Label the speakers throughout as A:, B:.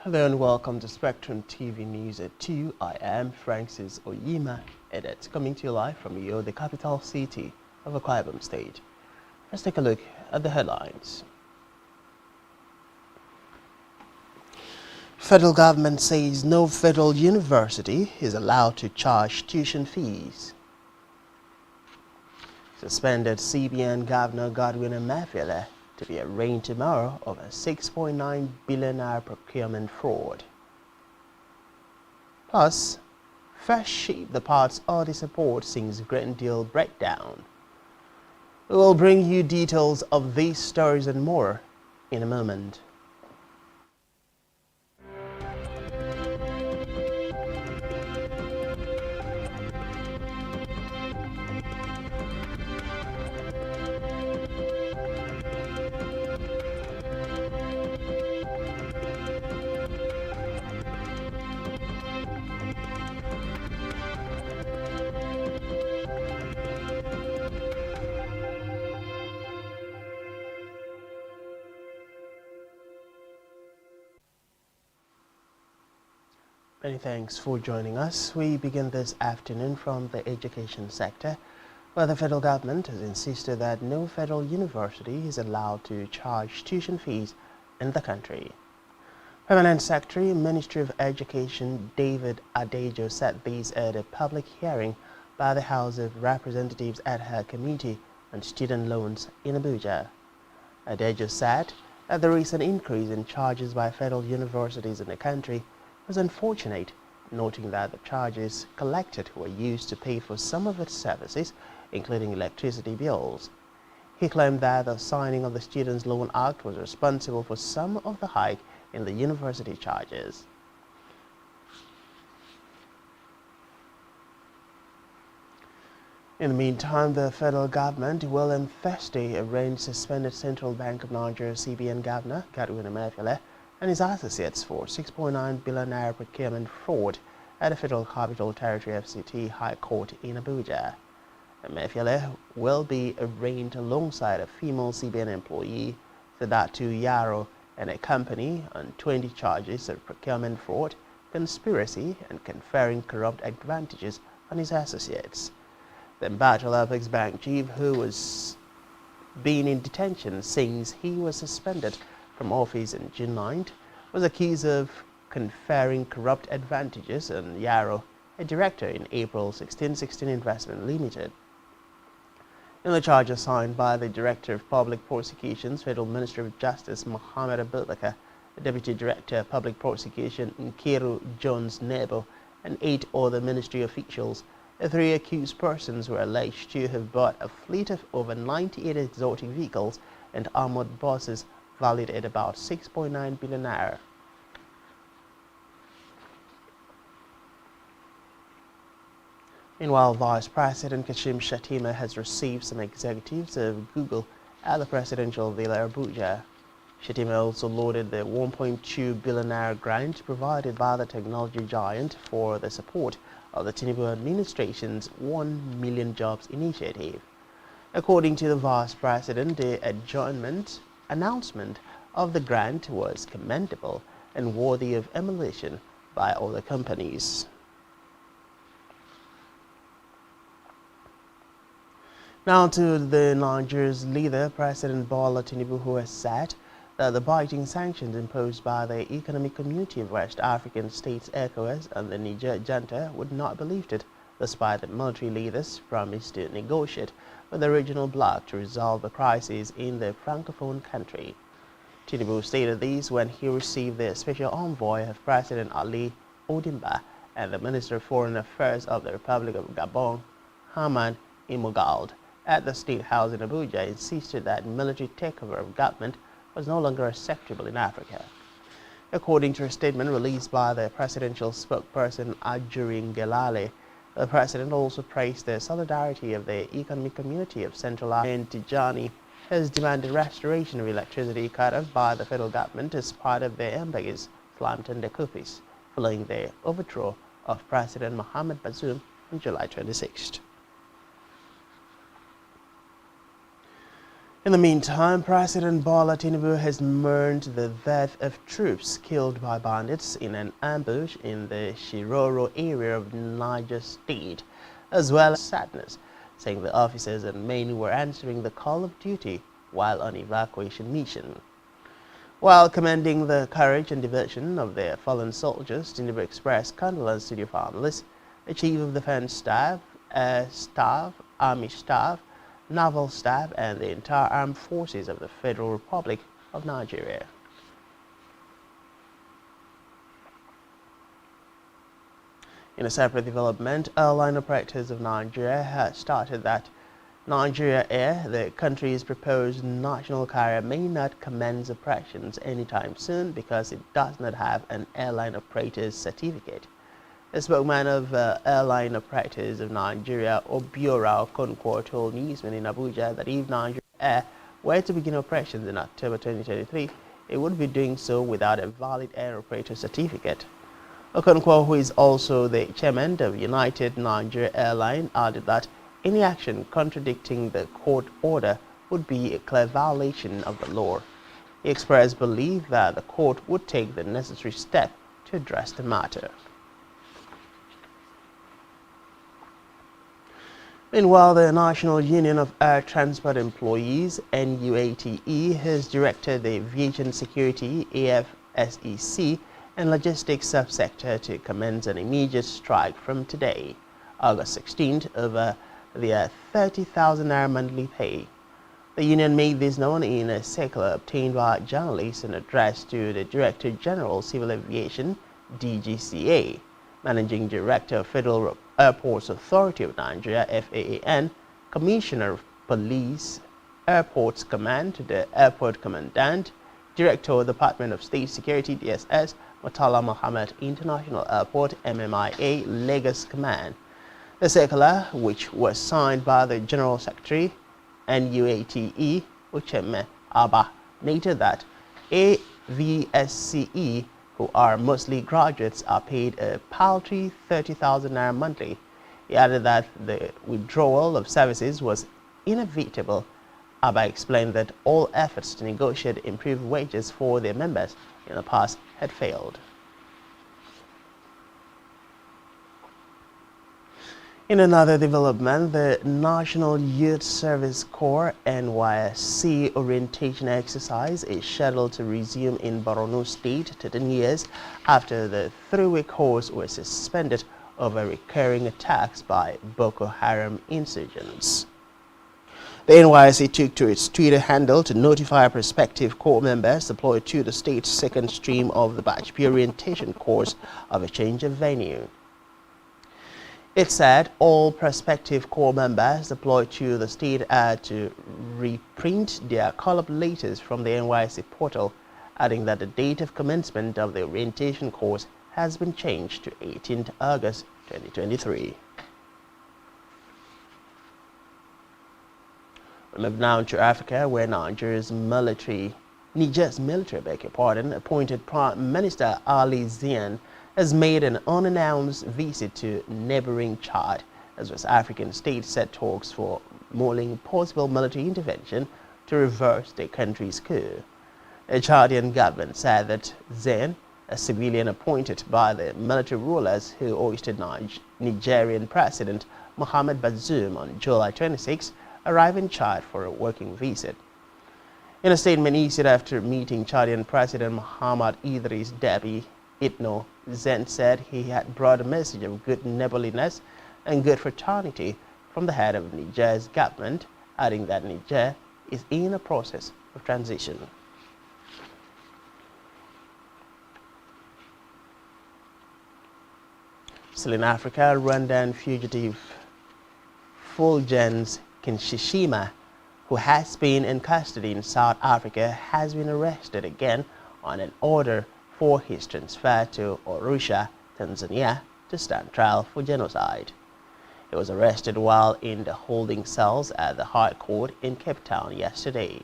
A: Hello and welcome to Spectrum TV News at 2. I am Francis Oyima, and it's coming to you live from Uyo, the capital city of Akwa Ibom State. Let's take a look at the headlines. Federal government says no federal university is allowed to charge tuition fees. Suspended CBN Governor Godwin Emefiele to be arraigned tomorrow over 6.9 billion naira procurement fraud. Plus, first shape the parts Audi support since Grand Deal breakdown. We will bring you details of these stories and more in a moment. Many thanks for joining us. We begin this afternoon from the education sector, where the federal government has insisted that no federal university is allowed to charge tuition fees in the country. Permanent Secretary, Ministry of Education David Adejo said this at a public hearing by the House of Representatives at her Committee on Student Loans in Abuja. Adejo said that the recent increase in charges by federal universities in the country was unfortunate, noting that the charges collected were used to pay for some of its services, including electricity bills. He claimed that the signing of the Students' Loan Act was responsible for some of the hike in the university charges. In the meantime, the federal government will on Thursday arraign suspended Central Bank of Nigeria CBN Governor Godwin Emefiele and his associates for 6.9 billion naira procurement fraud at the Federal Capital Territory FCT High Court in Abuja. Emefiele will be arraigned alongside a female CBN employee, Sadatu Yaro, and a company on 20 charges of procurement fraud, conspiracy, and conferring corrupt advantages on his associates. The Battle Apex Bank chief, who was been in detention since he was suspended from office on June 9th, was accused of conferring corrupt advantages on Yaro, a director in April 1616 Investment Limited. In the charge assigned by the Director of Public Prosecutions, Federal Minister of Justice Mohammed Abubakar, the Deputy Director of Public Prosecution Nkiru Jones Nebo, and 8 other ministry officials, the 3 accused persons were alleged to have bought a fleet of over 98 exotic vehicles and armored buses valued at about 6.9 billion naira. Meanwhile, Vice President Kashim Shettima has received some executives of Google at the presidential villa Abuja. Shettima also lauded the 1.2 billion naira grant provided by the technology giant for the support of the Tinubu administration's 1 million jobs initiative. According to the Vice President, the announcement of the grant was commendable and worthy of emulation by other companies. Now to the Nigeria's leader, President Bola Tinubu, who has said that the biting sanctions imposed by the Economic Community of West African States ECOWAS and the Niger junta would not be lifted, despite the military leaders promised to negotiate with the regional bloc to resolve the crisis in the francophone country. Tinubu stated this when he received the special envoy of President Ali Odimba and the Minister of Foreign Affairs of the Republic of Gabon, Hamad Imogald, at the State House in Abuja, insisted that military takeover of government was no longer acceptable in Africa. According to a statement released by the presidential spokesperson Ajuri Ngelale, the president also praised the solidarity of the Economic Community of Central Africa, and Tijani has demanded restoration of electricity cut off by the federal government as part of their embargoes slammed under Kupis, following the overthrow of President Mohamed Bazoum on July 26th. In the meantime, President Bola Tinubu has mourned the death of troops killed by bandits in an ambush in the Shiroro area of Niger State, as well as sadness, saying the officers and men were answering the call of duty while on evacuation mission. While commending the courage and devotion of their fallen soldiers, Tinubu expressed condolence to their families, the Chief of Defense Staff, Air Staff, Army Staff, Naval Staff, and the entire armed forces of the Federal Republic of Nigeria. In a separate development, airline operators of Nigeria have started that Nigeria Air, the country's proposed national carrier, may not commence operations anytime soon because it does not have an airline operator's certificate. The spokesman of Airline Operators of Nigeria, Obiora Okonkwo, told newsmen in Abuja that if Nigeria Air were to begin operations in October 2023, it would be doing so without a valid air operator certificate. Okonkwo, who is also the chairman of United Nigeria Airline, added that any action contradicting the court order would be a clear violation of the law. He expressed belief that the court would take the necessary step to address the matter. Meanwhile, the National Union of Air Transport Employees, NUATE, has directed the Aviation Security, AFSEC, and Logistics subsector to commence an immediate strike from today, August 16th, over their 30,000 naira monthly pay. The union made this known in a circular obtained by journalists and addressed to the Director General Civil Aviation, DGCA, Managing Director of Federal Airports Authority of Nigeria, FAAN, Commissioner of Police, Airports Command, the Airport Commandant, Director of Department of State Security, DSS, Murtala Mohammed International Airport, MMIA, Lagos Command. The circular, which was signed by the General Secretary, NUATE, Ucheme Abba, noted that AVSCE, who are mostly graduates, are paid a paltry 30,000 naira monthly. He added that the withdrawal of services was inevitable. Abba explained that all efforts to negotiate improved wages for their members in the past had failed. In another development, the National Youth Service Corps NYSC orientation exercise is scheduled to resume in Borno State 13 years after the 3-week course was suspended over recurring attacks by Boko Haram insurgents. The NYSC took to its Twitter handle to notify prospective Corps members deployed to the state's second stream of the Bachpi orientation course of a change of venue. It said all prospective Corps members deployed to the state had to reprint their call-up letters from the NYSC portal, adding that the date of commencement of the orientation course has been changed to 18th August 2023. We move now to Africa, where Niger's military, appointed Prime Minister Ali Zian has made an unannounced visit to neighboring Chad, as West African states set talks for mulling possible military intervention to reverse the country's coup. The Chadian government said that Zian, a civilian appointed by the military rulers who ousted Nigerian President Mohamed Bazoum on July 26, arrived in Chad for a working visit. In a statement issued after meeting Chadian President Mohamed Idris Deby Itno, Zian said he had brought a message of good neighborliness and good fraternity from the head of Niger's government, adding that Niger is in a process of transition. Still in Africa, Rwandan fugitive Fulgence Kinshishima, who has been in custody in South Africa, has been arrested again on an order for his transfer to Arusha, Tanzania, to stand trial for genocide. He was arrested while in the holding cells at the High Court in Cape Town yesterday.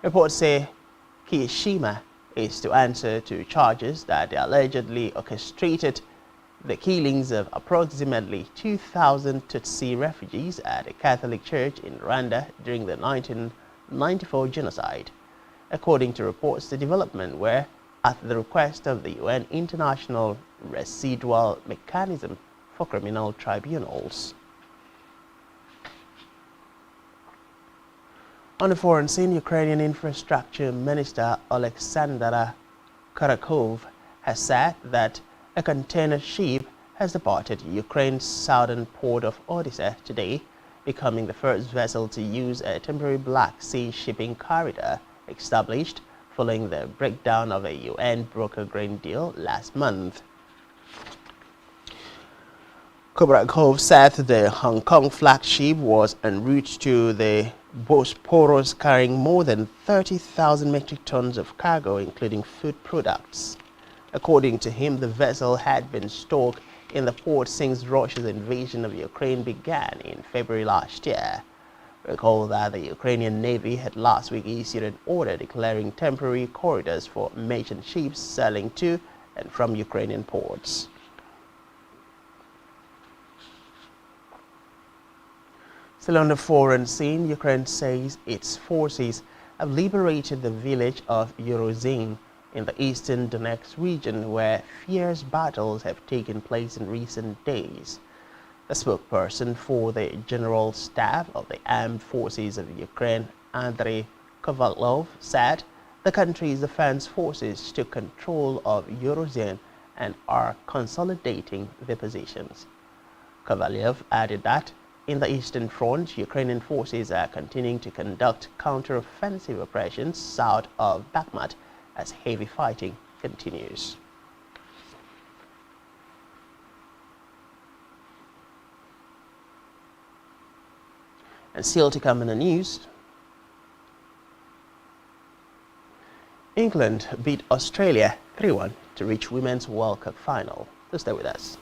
A: Reports say Kishima is to answer to charges that they allegedly orchestrated the killings of approximately 2,000 Tutsi refugees at a Catholic church in Rwanda during the 1994 genocide. According to reports, the development were at the request of the UN International Residual Mechanism for Criminal Tribunals. On the foreign scene, Ukrainian Infrastructure Minister Oleksandr Karakov has said that a container ship has departed Ukraine's southern port of Odessa today, becoming the first vessel to use a temporary Black Sea shipping corridor established following the breakdown of a UN broker grain deal last month. Kubrakov said the Hong Kong flagship was en route to the Bosporus, carrying more than 30,000 metric tons of cargo, including food products. According to him, the vessel had been stocked in the port since Russia's invasion of Ukraine began in February last year. Recall that the Ukrainian Navy had last week issued an order declaring temporary corridors for merchant ships sailing to and from Ukrainian ports. Still on the foreign scene, Ukraine says its forces have liberated the village of Yorozhin in the eastern Donetsk region, where fierce battles have taken place in recent days. The spokesperson for the General Staff of the Armed Forces of Ukraine, Andrei Kovalov, said the country's defense forces took control of Yorozhin and are consolidating their positions. Kovalov added that in the Eastern Front, Ukrainian forces are continuing to conduct counter-offensive operations south of Bakhmut as heavy fighting continues. And still to come in the news, England beat Australia 3-1 to reach Women's World Cup final. So stay with us.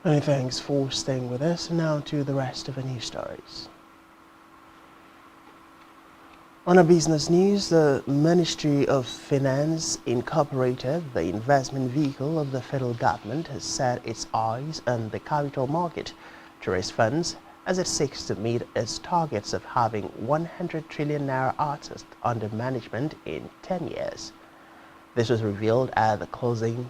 A: Many thanks for staying with us. Now to the rest of the news stories. On a business news, the Ministry of Finance Incorporated, the investment vehicle of the federal government, has set its eyes on the capital market to raise funds as it seeks to meet its targets of having 100 trillion naira assets under management in 10 years. This was revealed at the closing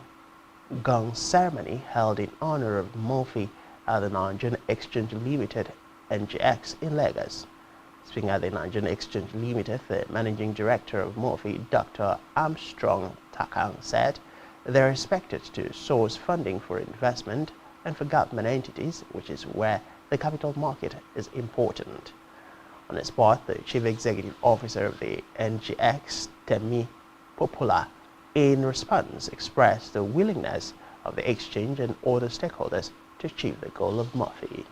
A: gong ceremony held in honor of Murphy at the Nigerian Exchange Limited (NGX) in Lagos. Speaking at the Nigerian Exchange Limited, the managing director of Murphy, Dr. Armstrong Takang, said they are expected to source funding for investment and for government entities, which is where the capital market is important. On his part, the chief executive officer of the NGX, Temi Popola, in response expressed the willingness of the exchange and other stakeholders to achieve the goal of Murphy.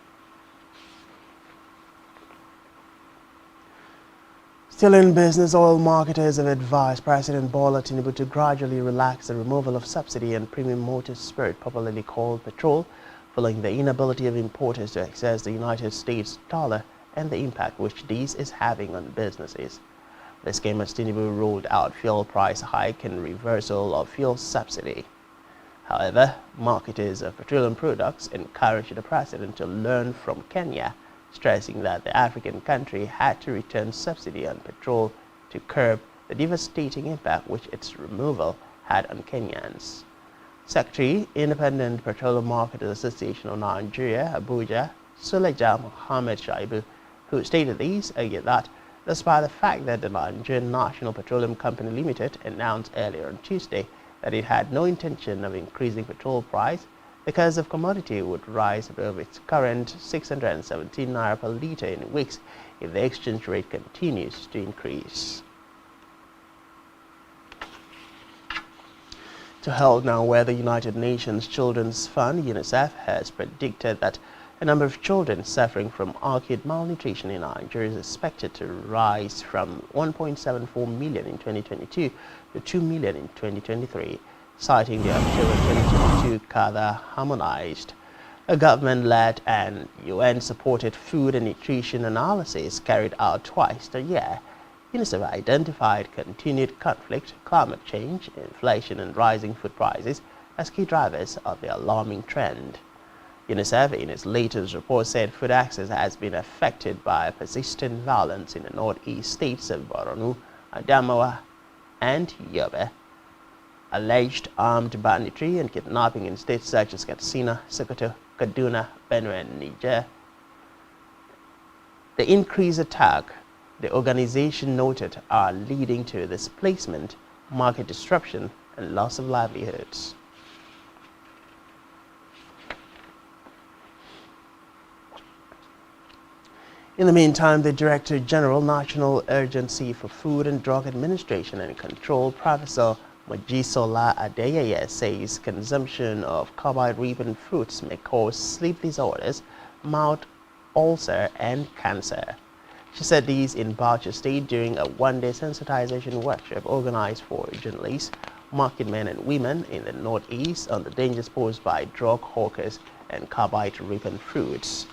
A: Still in business, oil marketers have advised President Bola Tinubu to gradually relax the removal of subsidy on premium motor spirit, popularly called petrol, following the inability of importers to access the United States dollar and the impact which this is having on businesses. This came as Tinubu ruled out fuel price hike and reversal of fuel subsidy. However, marketers of petroleum products encouraged the president to learn from Kenya, stressing that the African country had to return subsidy on petrol to curb the devastating impact which its removal had on Kenyans. Secretary, Independent Petroleum Marketers Association of Nigeria, Abuja, Suleja Mohammed Shaibu, who stated these, argued that despite the fact that the Nigerian National Petroleum Company Limited announced earlier on Tuesday that it had no intention of increasing petrol price, the cost of commodity would rise above its current 617 naira per litre in weeks if the exchange rate continues to increase. To held now, where the United Nations Children's Fund, UNICEF, has predicted that a number of children suffering from acute malnutrition in Nigeria is expected to rise from 1.74 million in 2022 to 2 million in 2023, citing the October 2022 CADA harmonized, a government-led and UN-supported food and nutrition analysis carried out twice a year. UNICEF identified continued conflict, climate change, inflation, and rising food prices as key drivers of the alarming trend. UNICEF, in its latest report, said food access has been affected by persistent violence in the northeast states of Borno, Adamawa, and Yobe, alleged armed banditry and kidnapping in states such as Katsina, Sokoto, Kaduna, Benue, and Niger. The increased attack, the organization noted, are leading to displacement, market disruption, and loss of livelihoods. In the meantime, the Director General, National Agency for Food and Drug Administration and Control, Professor Mojisola Adeyeye, says consumption of carbohydrate-ripen fruits may cause sleep disorders, mouth ulcer, and cancer. She said these in Bauchi State during a one-day sensitization workshop organized for journalists, market men and women in the Northeast on the dangers posed by drug hawkers and carbohydrate-ripen fruits.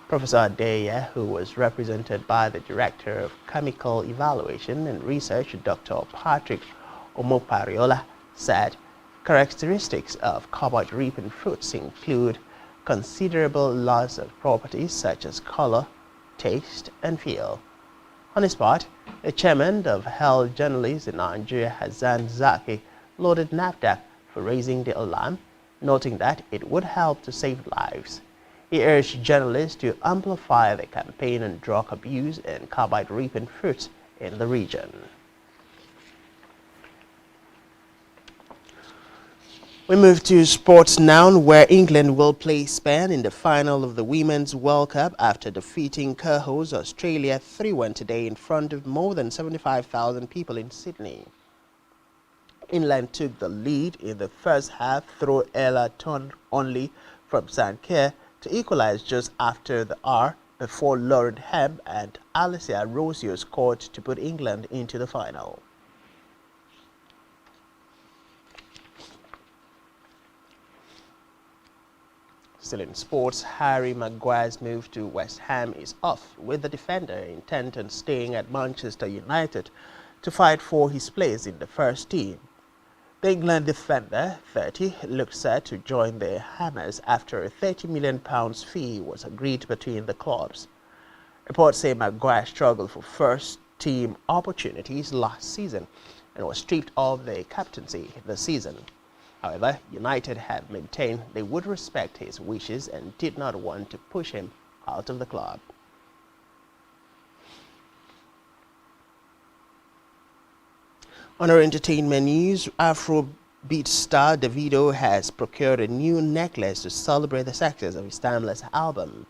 A: Professor Adeyeye, who was represented by the Director of Chemical Evaluation and Research, Dr. Patrick Omopariola, said characteristics of carbohydrate-ripen fruits include considerable loss of properties such as color, taste, and feel. On his part, the chairman of Health Journalists in Nigeria, Hassan Zaki, lauded NAFDAC for raising the alarm, noting that it would help to save lives. He urged journalists to amplify the campaign on drug abuse and carbohydrate-ripen fruits in the region. We move to sports now, where England will play Spain in the final of the Women's World Cup after defeating co-host Australia 3-1 today in front of more than 75,000 people in Sydney. England took the lead in the first half through Ella Toone-only from St. Clair to equalize just after the hour before Lauren Hemp and Alicia Rosio scored to put England into the final. Still in sports, Harry Maguire's move to West Ham is off, with the defender intent on staying at Manchester United to fight for his place in the first team. The England defender, 30, looked set to join the Hammers after a £30 million fee was agreed between the clubs. Reports say Maguire struggled for first-team opportunities last season and was stripped of the captaincy this season. However, United have maintained they would respect his wishes and did not want to push him out of the club. On our entertainment news, Afrobeat star Davido has procured a new necklace to celebrate the success of his timeless album.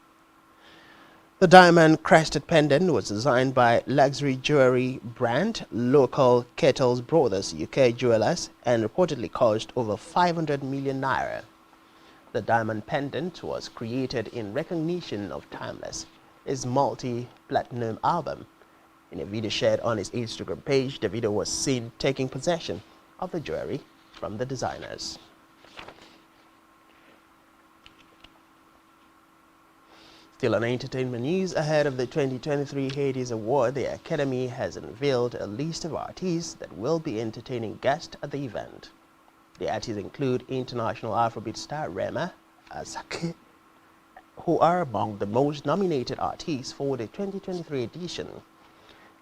A: The diamond-crested pendant was designed by luxury jewelry brand local Kettles Brothers UK Jewelers and reportedly cost over 500 million naira. The diamond pendant was created in recognition of Timeless, his multi-platinum album. In a video shared on his Instagram page, Davido was seen taking possession of the jewelry from the designers. Still on entertainment news, ahead of the 2023 Hades Award, the Academy has unveiled a list of artists that will be entertaining guests at the event. The artists include international Afrobeat star Rema Asake, who are among the most nominated artists for the 2023 edition.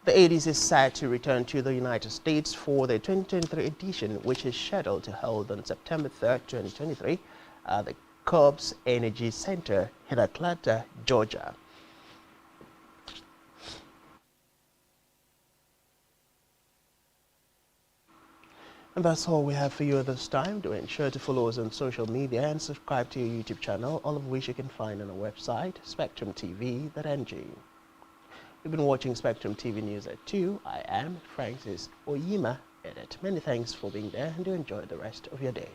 A: The Hades is set to return to the United States for the 2023 edition, which is scheduled to hold on September 3rd, 2023 at the Cobbs Energy Center in Atlanta, Georgia. And that's all we have for you at this time. Do ensure to follow us on social media and subscribe to our YouTube channel, all of which you can find on our website, spectrumtv.ng. You've been watching Spectrum TV News at 2. I am Francis Oyima, edit. Many thanks for being there and do enjoy the rest of your day.